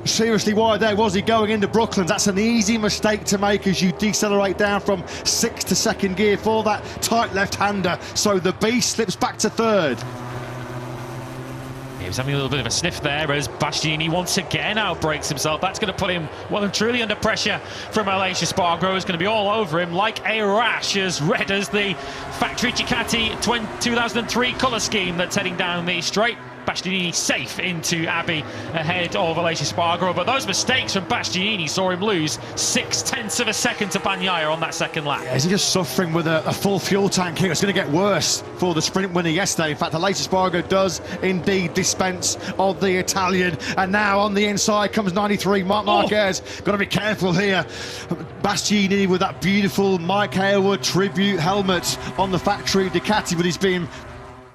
Seriously, why there was he going into Brooklands? That's an easy mistake to make as you decelerate down from 6th to 2nd gear for that tight left-hander. So the beast slips back to 3rd. He was having a little bit of a sniff there as Bastianini once again outbreaks himself. That's going to put him well and truly under pressure from LAH Spargo. Is going to be all over him like a rash, as red as the factory Ducati 2003 colour scheme that's heading down the straight. Bastianini safe into Abbey ahead of LAH Spargo, but those mistakes from Bastianini saw him lose 0.6 of a second to Bagnaia on that second lap. Yeah, is he just suffering with a full fuel tank here? It's going to get worse for the sprint winner yesterday. In fact, LAH Spargo does indeed dispense of the Italian, and now on the inside comes 93 Marc Marquez. Got to be careful here. Bastianini with that beautiful Mike Harewood tribute helmet on the factory Ducati, but he's being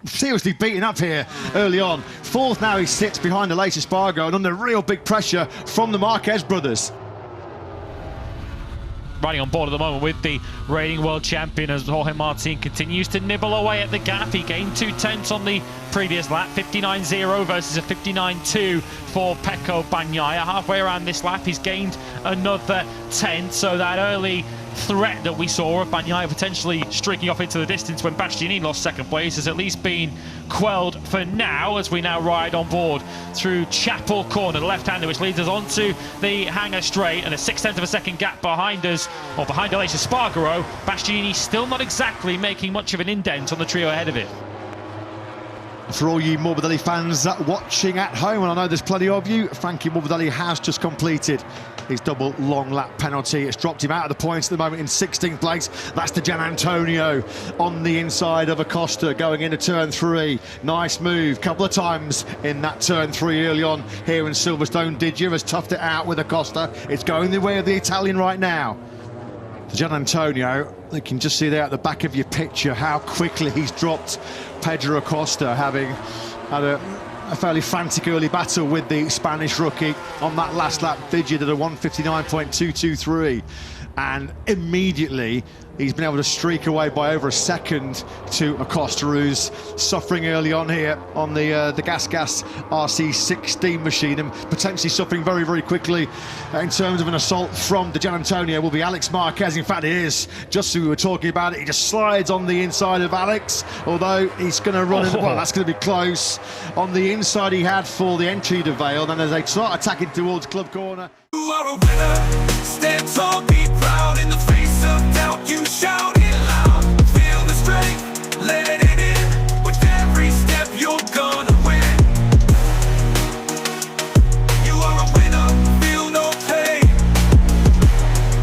seriously beaten up here early on. 4th now he sits behind the LAH Spargo and under real big pressure from the Marquez brothers. Riding on board at the moment with the reigning world champion as Jorge Martin continues to nibble away at the gap. He gained 2/10 on the previous lap, 59.0 versus a 59.2 for Pecco Bagnaia. Halfway around this lap, he's gained another 10, so that early threat that we saw of Bagnaia potentially streaking off into the distance when Bastianini lost 2nd place has at least been quelled for now, as we now ride on board through Chapel Corner, the left-hander, which leads us onto the hangar straight, and a 0.6 of a second gap behind us, or behind LAH Spargo. Bastianini still not exactly making much of an indent on the trio ahead of it. For all you Morbidelli fans watching at home, and I know there's plenty of you, Frankie Morbidelli has just completed his double long lap penalty. It's dropped him out of the points at the moment in 16th place. That's the Gian Antonio on the inside of Acosta going into turn 3. Nice move, couple of times in that turn 3 early on here in Silverstone. Didier has toughed it out with Acosta. It's going the way of the Italian right now. Gian Antonio, you can just see there at the back of your picture how quickly he's dropped Pedro Acosta, having had a fairly frantic early battle with the Spanish rookie. On that last lap, Didier did a 1:59.223, and immediately he's been able to streak away by over a second to Acosta, who's suffering early on here on the Gas RC16 machine, and potentially suffering very, very quickly in terms of an assault from the Gian Antonio will be Alex Marquez. In fact, it is, just as we were talking about it, he just slides on the inside of Alex, although he's going to run in, well, that's going to be close. On the inside he had for the entry to Vale, and as they start attacking towards Club Corner. You are a winner, stand tall, be proud, in the face of doubt, you shout it loud.